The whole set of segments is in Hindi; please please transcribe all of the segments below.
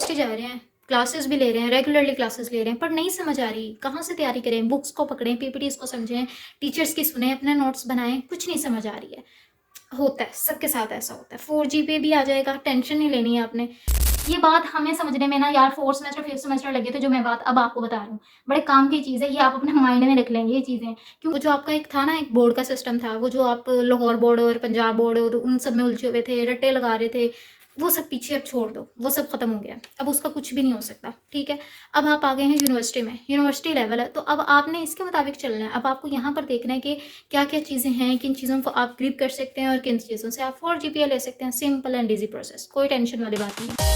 यूनिवर्सिटी जा रहे हैं, क्लासेस भी ले रहे हैं, रेगुलरली क्लासेस ले रहे हैं, पर नहीं समझ आ रही, कहाँ से तैयारी करें? बुक्स को पकड़ें, पीपीटीज को समझें, टीचर्स की सुने, अपने नोट्स बनाएं, कुछ नहीं समझ आ रही है। होता है, सबके साथ ऐसा होता है। 4 पे भी आ जाएगा, टेंशन नहीं लेनी है आपने। ये बात हमें समझने में ना यार 4th सेमेस्टर 5th सेमेस्टर लगे थे, जो मैं बात अब आपको बता रही हूँ बड़े काम की चीज़ है, ये आप अपने माइंड में रख लेंगे ये चीज़ें। क्यों? वो जो आपका एक था ना, एक बोर्ड का सिस्टम था, वो जो आप लाहौर बोर्ड और पंजाब बोर्ड और उन सब में उलझे हुए थे, रट्टे लगा रहे थे, वो सब पीछे अब छोड़ दो, वो सब खत्म हो गया, अब उसका कुछ भी नहीं हो सकता। ठीक है, अब आप आ गए हैं यूनिवर्सिटी में, यूनिवर्सिटी लेवल है, तो अब आपने इसके मुताबिक चलना है। अब आपको यहाँ पर देखना है कि क्या क्या चीज़ें हैं, किन चीज़ों को आप ग्रिप कर सकते हैं और किन चीज़ों से आप 4 GPA ले सकते हैं। सिंपल एंड ईजी प्रोसेस, कोई टेंशन वाली बात नहीं है।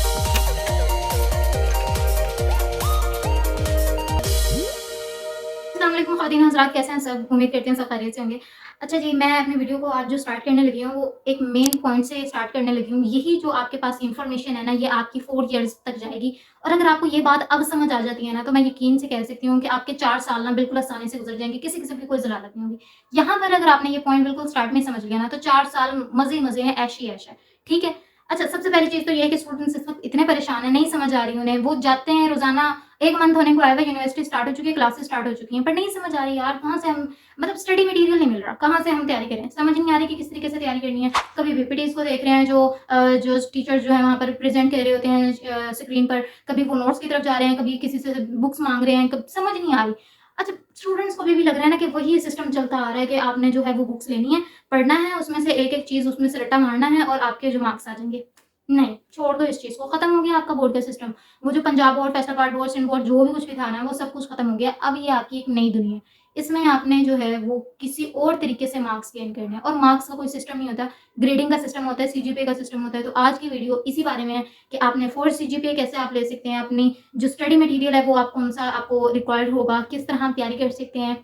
अस्सलामुअलैकुम ख़वातीन हज़रात, कैसे हैं सब? उम्मीद करते हैं सब खैरियत से होंगे। अच्छा जी, मैं अपनी वीडियो को आज जो स्टार्ट करने लगी हूँ, वो एक मेन पॉइंट से स्टार्ट करने लगी हूँ। यही जो आपके पास इन्फॉर्मेशन है ना, ये आपकी 4 ईयर्स तक जाएगी, और अगर आपको ये बात अब समझ आ जाती है ना, तो मैं यकीन से कह सकती हूँ कि आपके 4 साल ना बिल्कुल आसानी से गुज़र जाएँगे, किसी किस्म की कोई ज़लालत नहीं होगी। यहाँ पर अगर आपने ये पॉइंट बिल्कुल स्टार्ट में समझ लिया ना, तो 4 साल मज़े ही मज़े हैं, ऐश ही ऐश है। ठीक है? अच्छा, सबसे पहली चीज़ तो ये है कि स्टूडेंट्स इस वक़्त इतने परेशान हैं, नहीं समझ आ रही उन्हें। वो जाते हैं रोज़ाना, 1 मंथ होने को आया हुआ है, यूनिवर्सिटी स्टार्ट हो चुकी है, क्लासेस स्टार्ट हो चुकी हैं, पर नहीं समझ आ रही यार, कहाँ से हम मतलब स्टडी मटेरियल नहीं मिल रहा, कहाँ से हम तैयारी करें? समझ नहीं आ रही कि किस तरीके से तैयारी करनी है। कभी पीपीटीज़ को देख रहे हैं, जो टीचर्स जो है वहाँ पर प्रेज़ेंट कर रहे होते हैं स्क्रीन पर, कभी वो नोट्स की तरफ जा रहे हैं, कभी किसी से बुक्स माँग रहे हैं, कब समझ नहीं आ रही। अच्छा, स्टूडेंट्स को भी लग रहा है ना कि वही सिस्टम चलता आ रहा है कि आपने जो है वो बुक्स लेनी है, पढ़ना है, उसमें से एक-एक चीज़ उसमें से रट्टा मारना है और आपके जो मार्क्स आ जाएँगे। नहीं, छोड़ दो इस चीज़ को, खत्म हो गया आपका बोर्ड का सिस्टम। वो जो Punjab board, Faisalabad board, Sindh board जो भी कुछ भी था ना, वो सब कुछ खत्म हो गया। अब ये आपकी एक नई दुनिया है। इसमें आपने जो है वो किसी और तरीके से मार्क्स गेन करने हैं, और मार्क्स का कोई सिस्टम नहीं होता, ग्रेडिंग का सिस्टम होता है, सीजीपीए का सिस्टम होता है। तो आज की वीडियो इसी बारे में है कि आपने 4 सीजीपीए कैसे आप ले सकते हैं, अपनी जो स्टडी मटेरियल है वो आप कौन-सा आपको रिक्वायर्ड होगा, किस तरह आप तैयारी कर सकते हैं।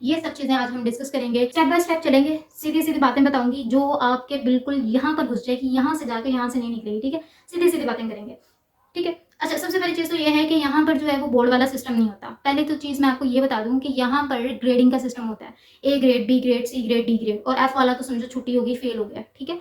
ये सब चीज़ें आज हम डिस्कस करेंगे, स्टेप बाय स्टेप चलेंगे, सीधी-सीधी बातें बताऊँगी जो आपके बिल्कुल यहाँ पर घुस जाएगी, यहाँ से जाके यहाँ से नहीं निकलेगी, ठीक है? सीधी-सीधी बातें करेंगे, ठीक है? अच्छा, सबसे पहली चीज़ तो ये है कि यहाँ पर जो है वो बोर्ड वाला सिस्टम नहीं होता। पहले तो चीज़ मैं आपको ये बता दूँ कि यहाँ पर ग्रेडिंग का सिस्टम होता है। A grade, B grade, C grade, D grade, और एफ वाला तो समझो छुट्टी हो गई, फेल हो गया, ठीक है?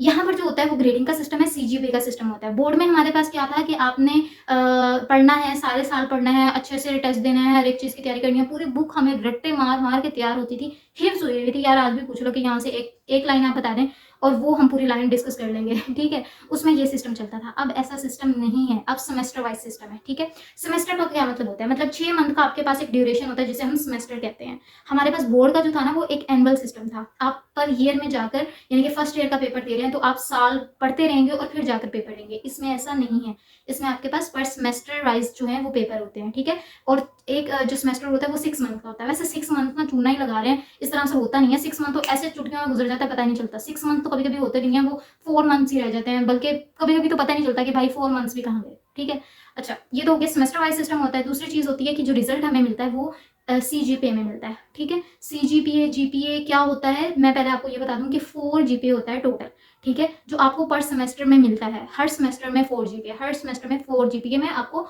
यहाँ पर जो होता है वो ग्रेडिंग का सिस्टम है, सीजीपीए का सिस्टम होता है। बोर्ड में हमारे पास क्या था कि आपने पढ़ना है, सारे साल पढ़ना है, अच्छे से टेस्ट देना है, हर एक चीज़ की तैयारी करनी है। पूरी बुक हमें रट्टे मार-मार के तैयार होती थी, हिफ्ज़ हुई हुई थी यार। आज भी पूछ लो कि यहाँ से एक लाइन आप बता दें और वो हम पूरी लाइन डिस्कस कर लेंगे, ठीक है? उसमें ये सिस्टम चलता था। अब ऐसा सिस्टम नहीं है, अब सेमेस्टर वाइज़ सिस्टम है, ठीक है? सेमेस्टर का क्या मतलब होता है? मतलब 6 मंथ का आपके पास एक ड्यूरेशन होता है, जिसे हम सेमेस्टर कहते हैं। हमारे पास बोर्ड का जो था ना, वो एक एनुअल सिस्टम था। आप पर ईयर में जाकर, यानी कि फर्स्ट ईयर का पेपर दे रहे हैं, तो आप साल पढ़ते रहेंगे और फिर जाकर पेपर देंगे। इसमें ऐसा नहीं है। इसमें आपके पास पर सेमेस्टर वाइज़ जो है वो पेपर होते हैं, ठीक है? और एक जो सेमेस्टर होता है वो 6 मंथ का होता है। वैसे 6 मंथ ना चूना ही लगा रहे हैं, इस तरह से होता नहीं है। 6 मंथ तो ऐसे चुटकियों में गुज़र जाता है, पता ही नहीं चलता। 6 मंथ तो कभी-कभी होते भी नहीं है, वो 4 मंथ्स ही रह जाते हैं, बल्कि कभी-कभी तो पता नहीं चलता कि भाई 4 मंथ्स भी कहाँ गए, ठीक है? अच्छा, ये तो हो गया सेमेस्टर वाइज़ सिस्टम होता है। दूसरी चीज़ होती है कि जो रिज़ल्ट हमें मिलता है वो सीजीपीए में मिलता है, ठीक है? सीजीपीए, जीपीए क्या होता है? मैं पहले आपको ये बता दूँ कि 4 जीपीए होता है टोटल, ठीक है? जो आपको पर सेमेस्टर में मिलता है। हर सेमेस्टर में 4 जीपीए, हर सेमेस्टर में 4 जीपीए। मैं आपको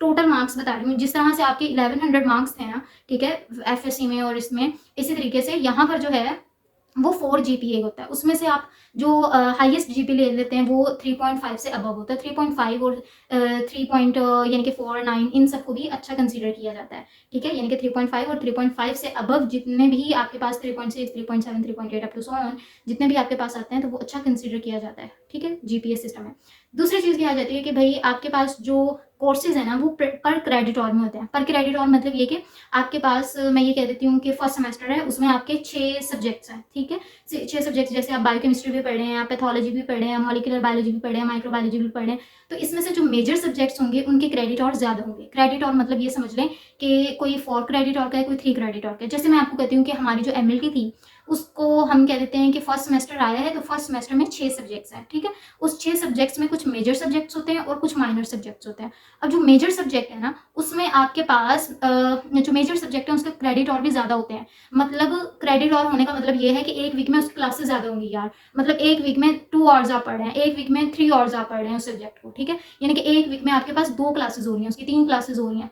टोटल मार्क्स बता रही हूँ। जिस तरह से आपके 1100 मार्क्स थे ना, ठीक है? एफएससी में और इसमें, इसी तरीके से यहाँ पर जो है वो 4 जीपीए होता है। उसमें से आप जो हाईएस्ट जीपीए ले लेते हैं वो 3.5 से अबव होता है। 3.5 और 3 पॉइंट यानी कि 4, 9 इन सबको भी अच्छा कंसीडर किया जाता है, ठीक है? यानी कि 3.5 और 3.5 से अबव जितने भी आपके पास 3.6, 3.7, 3.8 अप टू सो ऑन जितने भी आपके पास आते हैं, तो वो अच्छा कंसीडर किया जाता है, ठीक है? जीपीए सिस्टम में। दूसरी चीज़ क्या आ जाती है कि भई आपके पास जो कोर्सेज़ है ना, वो पर क्रेडिट आवर में होते हैं। पर क्रेडिट आवर मतलब ये कि आपके पास, मैं ये कह देती हूँ कि फर्स्ट सेमेस्टर है, उसमें आपके 6 सब्जेक्ट्स हैं, ठीक है? 6 सब्जेक्ट्स, जैसे आप बायोकेमिस्ट्री भी पढ़ रहे हैं, आप पैथोलॉजी भी पढ़ रहे हैं, मॉलिक्यूलर बायोलॉजी भी पढ़ रहे हैं, माइक्रोबायोलॉजी भी पढ़ रहे हैं, तो इसमें से जो मेजर सब्जेक्ट्स होंगे उनके क्रेडिट आवर ज़्यादा होंगे। क्रेडिट आवर मतलब ये समझ लें कि कोई 4 क्रेडिट आवर का है, कोई 3 क्रेडिट आवर का है। जैसे मैं आपको कहती हूँ कि हमारी जो एमएलटी थी, उसको हम कह देते हैं कि फर्स्ट सेमेस्टर आया है, तो फर्स्ट सेमेस्टर में 6 सब्जेक्ट्स हैं, ठीक है? उस 6 सब्जेक्ट्स में कुछ मेजर सब्जेक्ट्स होते हैं और कुछ माइनर सब्जेक्ट्स होते हैं। अब जो मेजर सब्जेक्ट है ना, उसमें आपके पास जो मेजर सब्जेक्ट है उसके क्रेडिट और भी ज़्यादा होते हैं। मतलब क्रेडिट और होने का मतलब ये है कि एक वीक में उसकी क्लासेस ज़्यादा होंगी यार। मतलब एक वीक में 2 आवर्स आप पढ़ रहे हैं, एक वीक में 3 आवर्स आप पढ़ रहे हैं उस सब्जेक्ट को, ठीक है? यानी कि एक वीक में आपके पास 2 क्लासेस हो रही हैं, उसकी 3 क्लासेस हो रही हैं।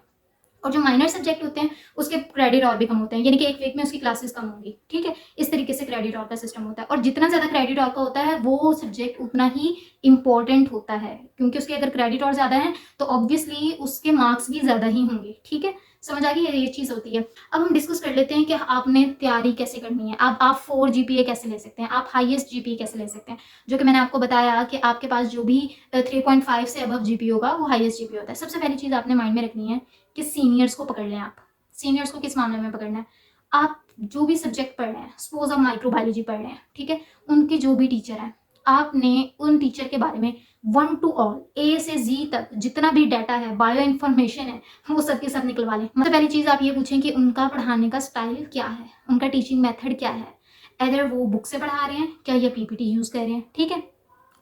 और जो माइनर सब्जेक्ट होते हैं उसके क्रेडिट और भी कम होते हैं, यानी कि एक वीक में उसकी क्लासेस कम होंगी, ठीक है। इस तरीके से क्रेडिट और का सिस्टम होता है, और जितना ज़्यादा क्रेडिट और का होता है वो सब्जेक्ट उतना ही इंपॉर्टेंट होता है, क्योंकि उसके अगर क्रेडिट और ज़्यादा है तो ऑब्वियसली उसके मार्क्स भी ज़्यादा ही होंगे, ठीक है। समझ आ गई, ये चीज़ होती है। अब हम डिस्कस कर लेते हैं कि आपने तैयारी कैसे करनी है। अब आप 4 जीपीए कैसे ले सकते हैं, आप हाईएस्ट जीपीए कैसे ले सकते हैं, जो कि मैंने आपको बताया कि आपके पास जो भी 3.5 से अबव जीपीए होगा वो हाईएस्ट जीपीए होता है। सबसे पहली चीज़ आपने माइंड में रखनी है कि सीनियर्स को पकड़ लें आप। सीनियर्स को किस मामले में पकड़ना है, आप जो भी सब्जेक्ट पढ़ रहे हैं, सपोज आप माइक्रोबायोलॉजी पढ़ रहे हैं, ठीक है, उनके जो भी टीचर हैं, आपने उन टीचर के बारे में वन टू ऑल, ए से जी तक जितना भी डाटा है, बायो इन्फॉर्मेशन है, वो सबके सब निकलवा लें। मतलब पहली चीज़ आप ये पूछें कि उनका पढ़ाने का स्टाइल क्या है, उनका टीचिंग मेथड क्या है, अदर वो बुक से पढ़ा रहे हैं क्या या पीपीटी यूज़ कर रहे हैं, ठीक है,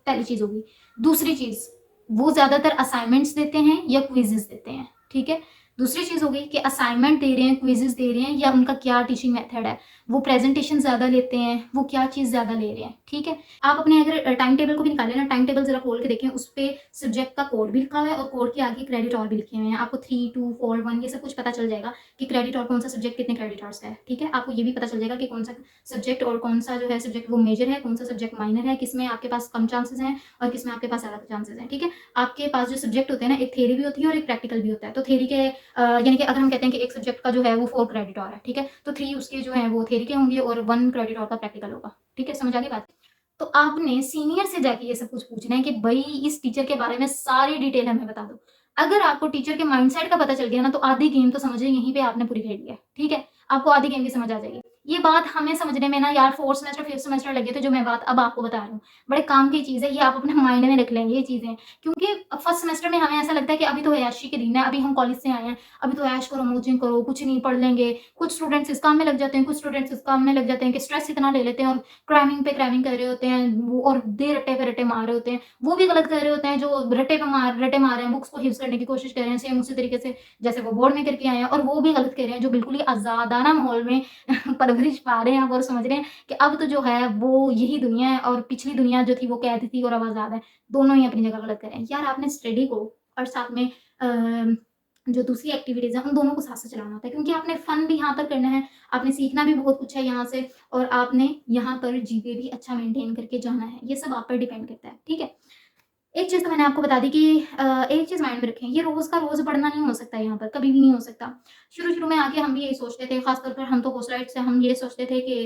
पहली चीज़ होगी। दूसरी चीज़, वो ज़्यादातर असाइनमेंट्स देते हैं या क्विजेस देते हैं, ठीक है। दूसरी चीज़ हो गई कि असाइनमेंट दे रहे हैं, क्विजेस दे रहे हैं, या उनका क्या टीचिंग मेथड है, वो प्रेजेंटेशन ज़्यादा लेते हैं, वो क्या चीज़ ज़्यादा ले रहे हैं, ठीक है। आप अपने अगर टाइम टेबल को भी निकालें ना, टाइम टेबल ज़रा खोल के देखें, उस पर सब्जेक्ट का कोड भी लिखा हुआ है और कोड के आगे क्रेडिट और भी लिखे हुए हैं। आपको 3, 2, 4, 1 ये सब कुछ पता चल जाएगा कि क्रेडिट और कौन सा सब्जेक्ट कितने क्रेडिट आवर्स का है, ठीक है। आपको ये भी पता चल जाएगा कि कौन सा सब्जेक्ट और कौन सा जो है सब्जेक्ट वो मेजर है, कौन सा सब्जेक्ट माइनर है, किसमें आपके पास कम चांसेस हैं और किसमें आपके पास ज़्यादा चांसेस हैं, ठीक है। आपके पास जो सब्जेक्ट होते हैं ना, एक थ्योरी भी होती है और एक प्रैक्टिकल भी होता है। तो थ्योरी के यानी कि अगर हम कहते हैं कि एक सब्जेक्ट का जो है वो 4 क्रेडिट और है, ठीक है, तो 3 उसके जो है वो थ्योरी के होंगे और 1 क्रेडिट और का प्रैक्टिकल होगा, ठीक है। समझ आ गई बात। तो आपने सीनियर से जाके ये सब कुछ पूछना है कि भाई इस टीचर के बारे में सारी डिटेल हमें बता दो। अगर आपको टीचर के माइंडसेट का पता चल गया ना, तो आधी गेम तो समझिए यहीं पे आपने पूरी खेल ली है, ठीक है। आपको आधी गेम की समझ आ जाएगी। ये बात हमें समझने में ना यार 4th सेमेस्टर 5th सेमेस्टर लगे थे, जो मैं बात अब आपको बता रही हूँ। बड़े काम की चीज़ है, ये आप अपने माइंड में रख लें ये चीज़ें। क्योंकि फर्स्ट सेमेस्टर में हमें ऐसा लगता है कि अभी तो ऐशी के दिन है, अभी हम कॉलेज से आए हैं, अभी तो ऐश करो, मौजिंग करो, कुछ नहीं पढ़ लेंगे। कुछ स्टूडेंट्स इस काम में लग जाते हैं, कुछ स्टूडेंट्स इस काम में लग जाते हैं कि स्ट्रेस इतना ले लेते हैं और क्रैमिंग पे क्रैमिंग कर रहे होते हैं वो, और दे रट्टे पे रट्टे मार रहे होते हैं। वो भी गलत कर रहे होते हैं जो रट्टे मार रहे हैं, बुक्स को हिफ्ज़ करने की कोशिश कर रहे हैं सेम उसी तरीके से जैसे वो बोर्ड में करके आए हैं, और वो भी गलत कर रहे हैं जो बिल्कुल ही आज़ादाना माहौल में परवरिश पा रहे हैं और समझ रहे हैं कि अब तो जो है वो यही दुनिया है और पिछली दुनिया जो थी वो कैद थी और अब आज़ाद है। दोनों ही अपनी जगह गलत कर रहे हैं। यार आपने स्टडी को और साथ में जो दूसरी एक्टिविटीज़ हैं उन दोनों को साथ-साथ चलाना होता है, क्योंकि आपने फन भी यहाँ पर करना है, आपने सीखना भी बहुत कुछ है यहाँ से, और आपने यहाँ पर जीपीए भी अच्छा मेंटेन करके जाना है। ये सब आप पर डिपेंड करता है, ठीक है? एक चीज़ तो मैंने आपको बता दी कि एक चीज़ माइंड में रखें, ये रोज़ का रोज़ पढ़ना नहीं हो सकता यहाँ पर, कभी भी नहीं हो सकता। शुरू-शुरू में आके हम भी यही सोचते थे, ख़ास तौर पर हम तो होस्टलाइट्स हैं, हम ये सोचते थे कि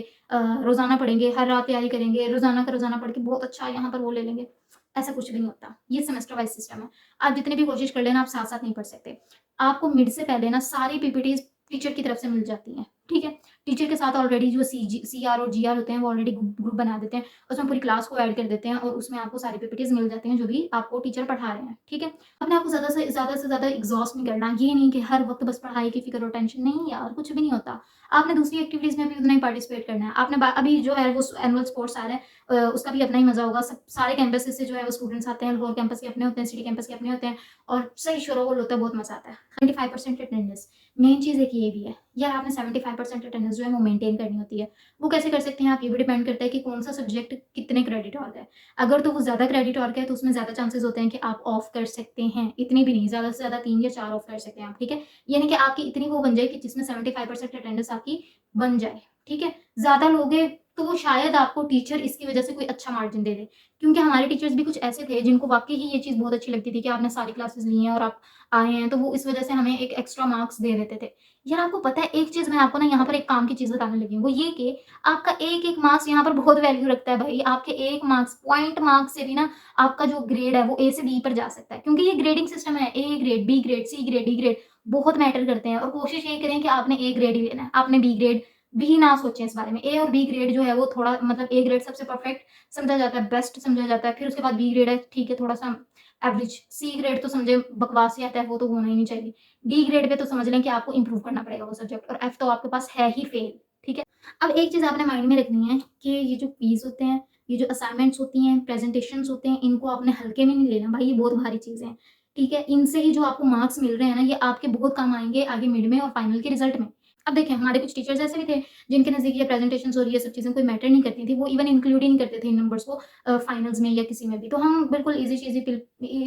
रोज़ाना पढ़ेंगे, हर रात तैयारी करेंगे, रोज़ाना का रोज़ाना पढ़ के बहुत अच्छा यहाँ पर वो ले लेंगे। ऐसा कुछ भी नहीं होता। ये सेमेस्टर वाइज़ सिस्टम है। आप जितनी भी कोशिश कर लेना, आप साथ-साथ नहीं पढ़ सकते। आपको मिड से पहले ना सारी पीपीटीज़ टीचर की तरफ से मिल जाती हैं, ठीक है? टीचर के साथ ऑलरेडी जो सीआर और जीआर होते हैं, वो ऑलरेडी ग्रुप बना देते हैं। उसमें पूरी क्लास को ऐड कर देते हैं और उसमें आपको सारी पीपीटीज़ मिल जाती हैं जो भी आपको टीचर पढ़ा रहे हैं, ठीक है? अपने आप को ज़्यादा से ज़्यादा एग्ज़ॉस्ट नहीं करना। ये नहीं कि हर वक़्त बस पढ़ाई की फ़िक्र और टेंशन, नहीं यार, कुछ भी नहीं होता। आपने दूसरी एक्टिविटीज़ में भी उतना ही पार्टिसिपेट करना है। आपने बा अभी जो है वो एनुअल स्पोर्ट्स आ रहा है, उसका भी अपना ही मज़ा होगा। सब सारे कैंपसेस से जो है वो स्टूडेंट्स आते हैं, लाहौर कैंपस के अपने होते हैं, सिटी कैंपस के अपने होते हैं, और सही शोर-गुल होता है, बहुत मज़ा आता है। 75% अटेंडेंस, मेन चीज़ एक ये भी है। यार आपने 75% अटेंडेंस जो है वो मेंटेन करनी होती है। वो कैसे कर सकते हैं आप, ये भी डिपेंड करता है कि कौन-सा सब्जेक्ट कितने क्रेडिट और का है। अगर तो वो ज़्यादा क्रेडिट और का है तो उसमें ज़्यादा चांसेस होते हैं कि आप ऑफ कर सकते हैं। इतनी भी नहीं, ज़्यादा से ज़्यादा 3 या 4 ऑफ कर सकते हैं आप, ठीक है? यानी कि आपकी इतनी वो बन जाए कि जिसमें 75% अटेंडेंस आपकी बन जाए, ठीक है? ज़्यादा लोगे तो शायद आपको टीचर इसकी वजह से कोई अच्छा मार्जिन दे दे। क्योंकि हमारे टीचर्स भी कुछ ऐसे थे जिनको वाक़ई ही ये चीज़ बहुत अच्छी लगती थी कि आपने सारी क्लासेस ली हैं और आप आए हैं, तो वो इस वजह से हमें एक एक्स्ट्रा मार्क्स दे देते थे। यार आपको पता है, एक चीज़ मैं आपको ना यहाँ पर एक काम की चीज़ बताने लगी हूँ, वो ये कि आपका एक-एक मार्क्स यहाँ पर बहुत वैल्यू रखता है भाई। आपके 1 मार्क्स, पॉइंट मार्क्स से भी ना आपका जो ग्रेड है वो ए से बी पर जा सकता है। क्योंकि ये ग्रेडिंग सिस्टम है, A grade, B grade, C grade, D grade बहुत मैटर करते हैं, और कोशिश यही करें कि आपने ए ग्रेड ही लेना है। आपने बी ग्रेड भी ना सोचें इस बारे में। ए और बी ग्रेड जो है वो थोड़ा, मतलब ए ग्रेड सबसे परफेक्ट समझा जाता है, बेस्ट समझा जाता है। फिर उसके बाद बी ग्रेड है, ठीक है, थोड़ा-सा एवरेज। सी ग्रेड तो समझे बकवास ही आता है, वो तो होना ही नहीं चाहिए। डी ग्रेड पे तो समझ लें कि आपको इम्प्रूव करना पड़ेगा वो सब्जेक्ट, और एफ तो आपके पास है ही फेल, ठीक है? अब एक चीज़ आपने माइंड में रखनी है कि ये जो क्विज़ होते हैं, ये जो असाइनमेंट्स होती हैं, प्रेज़ेंटेशंस होते हैं, इनको आपने हल्के में नहीं लेना भाई, ये बहुत भारी चीज़ें हैं, ठीक है? इनसे ही जो आपको मार्क्स मिल रहे हैं ना, ये आपके बहुत काम आएँगे आगे मिड में और फाइनल के रिज़ल्ट में। अब देखिए हमारे कुछ टीचर्स ऐसे भी थे जिनके नज़दीक ये प्रेज़ेंटेशंस और ये सब चीज़ें कोई मैटर नहीं करती थी, वो इवन इंक्लूड ही नहीं करते थे इन नंबर्स को फाइनल्स में या किसी में भी। तो हम बिल्कुल ईज़ी चीज़ी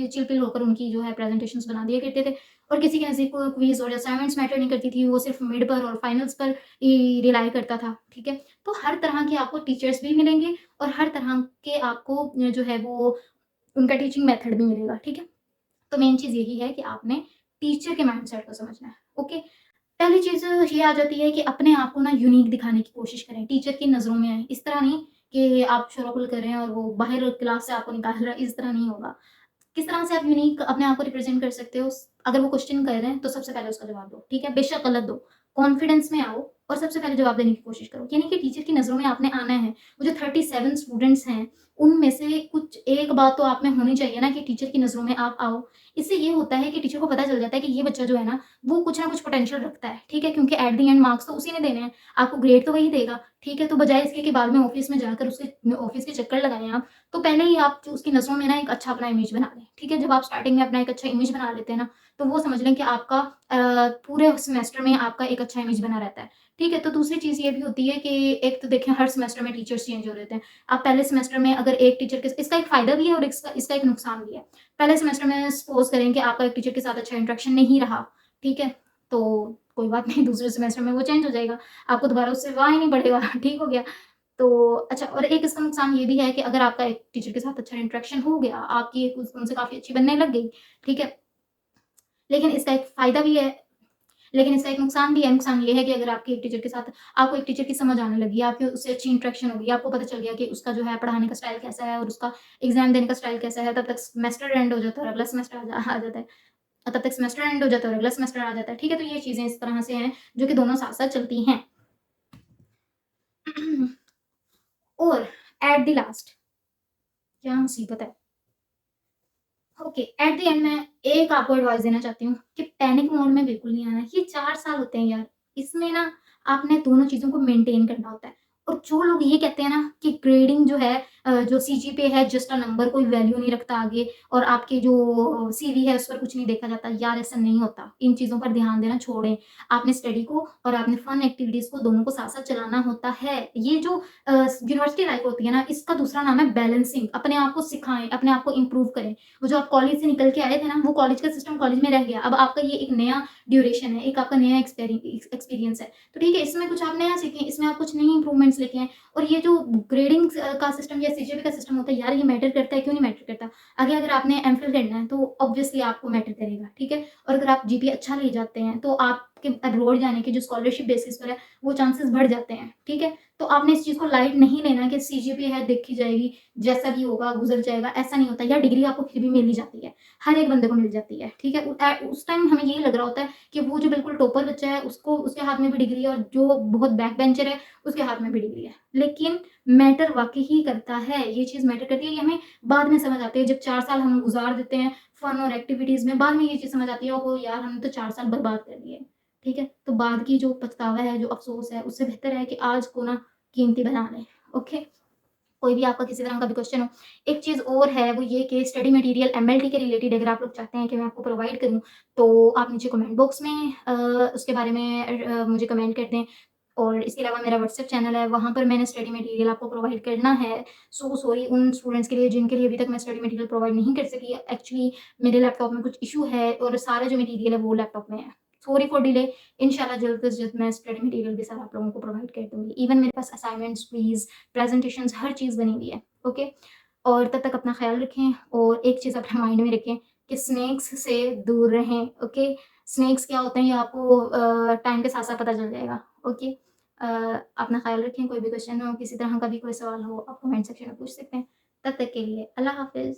चिल-पिल होकर उनकी जो है प्रेज़ेंटेशंस बना दिया करते थे और किसी के नज़दीक कोई क्विज़ और असाइनमेंट्स मैटर नहीं करती थी, वो सिर्फ़ मिड पर और फाइनल्स पर ही रिलाय करता था, ठीक है? तो हर तरह के आपको टीचर्स भी मिलेंगे और हर तरह के आपको जो है वो उनका टीचिंग मेथड भी मिलेगा, ठीक है? तो मेन चीज़ यही है कि आपने टीचर के माइंडसेट को समझना है, ओके? पहली चीज़ ये आ जाती है कि अपने आप को ना यूनिक दिखाने की कोशिश करें, टीचर की नज़रों में आएँ। इस तरह नहीं कि आप शोरगुल कर रहे हैं और वो बाहर क्लास से आपको निकाल रहा है, इस तरह नहीं होगा। किस तरह से आप यूनिक अपने आप को रिप्रेज़ेंट कर सकते हो? अगर वो क्वेश्चन कर रहे हैं, तो सबसे पहले उसका जवाब दो, ठीक है? बेशक गलत दो, कॉन्फिडेंस में आओ और सबसे पहले जवाब देने की कोशिश करो। ये नहीं कि टीचर की नज़रों में आपने आना है। वो जो 37 स्टूडेंट्स हैं, उनमें से कुछ एक बात तो आप में होनी चाहिए ना कि टीचर की नज़रों में आप आओ। इससे ये होता है कि टीचर को पता चल जाता है कि ये बच्चा जो है ना कुछ पोटेंशियल रखता है, ठीक है? क्योंकि एट द एंड मार्क्स तो उसी ने देने हैं, आपको ग्रेड तो वही देगा, ठीक है? तो बजाय इसके कि बाद में ऑफ़िस में जाकर उसके ऑफ़िस के चक्कर लगाएँ आप, तो पहले ही आप जो उसकी नज़रों में ना एक अच्छा अपना इमेज बना लें, ठीक है? जब आप स्टार्टिंग में अपना एक अच्छा इमेज बना लेते हैं ना, तो वो समझ लें कि आपका पूरे सेमेस्टर में आपका एक अच्छा इमेज बना रहता है, ठीक है? तो दूसरी चीज़ ये भी होती है कि एक तो देखें हर सेमेस्टर में टीचर्स चेंज हो रहते हैं। आप पहले सेमेस्टर में अगर एक टीचर के इसका एक फ़ायदा भी है और इसका इसका एक नुकसान भी है। पहले सेमेस्टर में सपोज़ करें कि आपका एक टीचर के साथ अच्छा इंटरेक्शन नहीं रहा, ठीक है? तो कोई बात नहीं दूसरे सेमेस्टर में वो चेंज हो जाएगा, आपको दोबारा उससे वाह ही नहीं पड़ेगा, ठीक हो गया? तो अच्छा और एक इसका नुकसान ये भी है कि अगर आपका एक टीचर के साथ अच्छा इंटरेक्शन हो गया, आपकी एक उनसे काफ़ी अच्छी बनने लग गई, ठीक है? लेकिन इसका एक फ़ायदा भी है, लेकिन इसका एक नुकसान भी है। नुकसान ये है कि अगर आपकी एक टीचर के साथ आपको एक टीचर की समझ आने लगी, आपकी उससे अच्छी इंटरेक्शन हो गई, आपको पता चल गया कि उसका जो है पढ़ाने का स्टाइल कैसा है और उसका एग्ज़ाम देने का स्टाइल कैसा है, तब तक सेमेस्टर एंड हो जाता है और अगला सेमेस्टर आ जाता है। तब तक सेमेस्टर एंड हो जाता है और अगला सेमेस्टर आ जाता है, ठीक है? तो ये चीज़ें इस तरह से हैं, जो कि दोनों साथ-साथ चलती हैं। और एट द लास्ट क्या मुसीबत है ओके एट द एंड मैं एक आपको एडवाइस देना चाहती हूँ कि पैनिक मोड में बिल्कुल नहीं आना है। ये 4 साल होते हैं यार, इसमें ना आपने दोनों चीज़ों को मेंटेन करना होता है। और जो लोग ये कहते हैं ना कि ग्रेडिंग जो है जो सीजीपीए है जस्ट अ नंबर कोई वैल्यू नहीं रखता आगे और आपके जो सीवी है उस पर कुछ नहीं देखा जाता, यार ऐसा नहीं होता। इन चीज़ों पर ध्यान देना छोड़ें। आपने स्टडी को और आपने फन एक्टिविटीज़ को दोनों को साथ-साथ चलाना होता है। ये जो यूनिवर्सिटी लाइफ होती है ना इसका दूसरा नाम है बैलेंसिंग। अपने आप को सिखाएँ, अपने आप को इम्प्रूव करें। वो जो आप कॉलेज से निकल के आए थे ना, वो कॉलेज का सिस्टम कॉलेज में रह गया। अब आपका ये एक नया ड्यूरेशन है, एक आपका नया एक्सपीरियंस है। तो ठीक है, इसमें कुछ आप नया सीखें, इसमें आप कुछ नई इम्प्रूवमेंट्स लेके आएँ और ये जो ग्रेडिंग का सिस्टम या सीजीपीए का सिस्टम होता है, यार ये मैटर करता है, क्यों नहीं मैटर करता? आगे अगर आपने एमफिल करना है, तो ऑब्वियसली आपको मैटर करेगा, ठीक है? और अगर आप जीपीए अच्छा ले जाते हैं, तो आपके अब्रॉड जाने के जो स्कॉलरशिप बेसिस पर है, वो चांसेस बढ़ जाते हैं, ठीक है? तो आपने इस चीज़ को लाइट नहीं लेना कि सीजीपीए है, देखी जाएगी, जैसा भी होगा गुज़र जाएगा, ऐसा नहीं होता। यार डिग्री आपको फिर भी मिल ही जाती है, हर एक बंदे को मिल जाती है, ठीक है? उस टाइम हमें यही लग रहा होता है कि वो जो बिल्कुल टॉपर बच्चा है उसको उसके हाथ में भी डिग्री है और जो बहुत बैक बेंचर है उसके हाथ में भी डिग्री है। लेकिन मैटर वाक़ई ही करता है, ये चीज़ मैटर करती है, ये हमें बाद में समझ आती है जब 4 साल हम गुज़ार देते हैं फन और एक्टिविटीज़ में, बाद में ये चीज़ समझ आती है, ओहो यार हमने तो 4 साल बर्बाद कर दिए, ठीक है? तो बाद की जो पछतावा है, जो अफ़सोस है, उससे बेहतर है कि आज को ना कीमती बना लें, ओके? कोई भी आपका किसी तरह का भी क्वेश्चन हो। एक चीज़ और है वो ये कि स्टडी मटेरियल एमएलटी के रिलेटेड अगर आप लोग चाहते हैं कि मैं आपको प्रोवाइड करूँ, तो आप नीचे कमेंट बॉक्स में उसके बारे में मुझे कमेंट कर दें। और इसके अलावा मेरा व्हाट्सएप चैनल है, वहाँ पर मैंने स्टडी मटेरियल आपको प्रोवाइड करना है। सो सॉरी उन स्टूडेंट्स के लिए जिनके लिए अभी तक मैं स्टडी मटेरियल प्रोवाइड नहीं कर सकी। एक्चुअली मेरे लैपटॉप में कुछ इश्यू है और सारा जो मटेरियल है वो लैपटॉप में है। Sorry for delay. इंशाल्लाह जल्द से जल्द मैं स्टडी मटेरियल भी सारा आप लोगों को प्रोवाइड कर दूँगी। इवन मेरे पास असाइनमेंट्स, क्विज़, प्रेज़ेंटेशंस हर चीज़ बनी हुई है, ओके? और तब तक अपना ख़्याल रखें और एक चीज़ अपने माइंड में रखें कि स्नेक्स से दूर रहें, ओके? स्नेक्स क्या होते हैं ये आपको टाइम के साथ-साथ पता चल जाएगा, ओके? अपना ख़्याल रखें, कोई भी क्वेश्चन हो, किसी तरह का भी कोई सवाल हो, आप कमेंट सेक्शन में पूछ सकते हैं। तब तक के लिए अल्लाह हाफ़िज़।